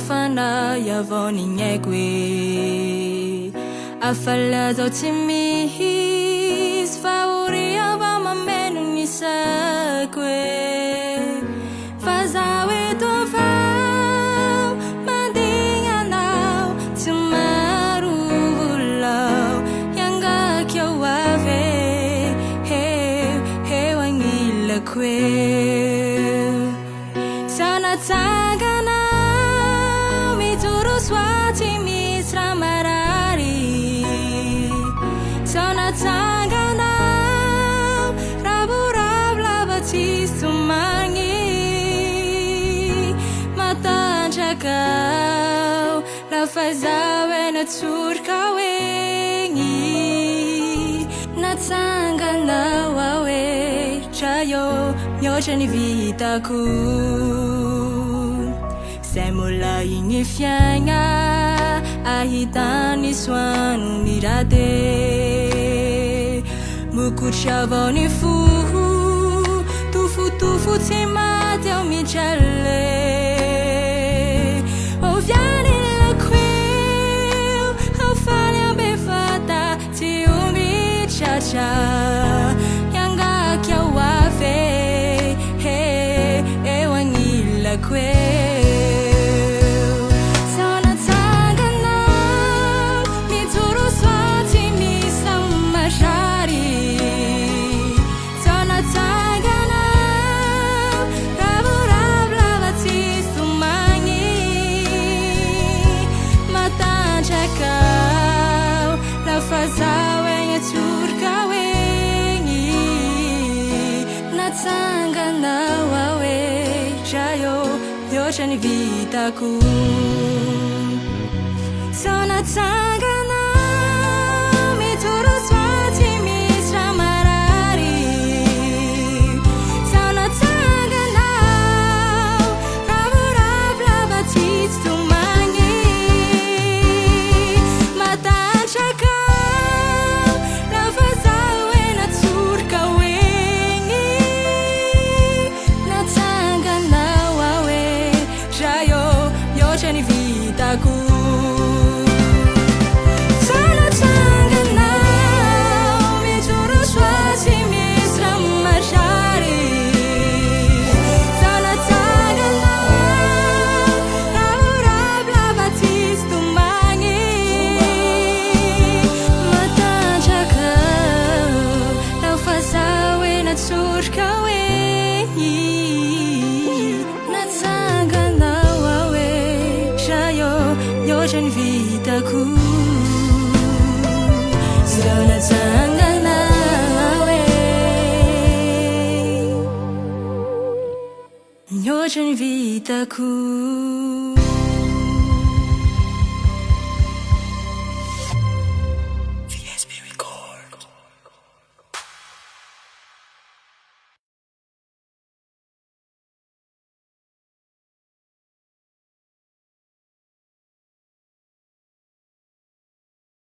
fana ya voni nyegwe afala zo timi sfauria va mamenu ni sakwe fazawe to fa mandinga now tomorrow love yanga kyo wave he wangila kwe sana tagana mi turu swati mi sramarari sana tagana rabu rablavati sumangi matan chakau la fazawe na turka wengi na tagana wawe chayo nyochani vita ku semula ingi fianga ahitani swanu nirade mukuchavoni fu tufu timate o mi chale o vieni la quel o fare a befata ti o mi cha yanga kya wafe e wangila quel fazawe ya turka wengi natsanga na wawe chayo yoshani vita ku so natsanga na mituru swati mi sramarari so natsanga na rabura blavati tumangi matan chaka vita ku sana tanga na mi turu swati mi sramashari sana tanga na rabura blavati tumangi matan chaka la fazawe na turka wengi na tanga na yochen vita ku sana tanga nawe yochen vita ku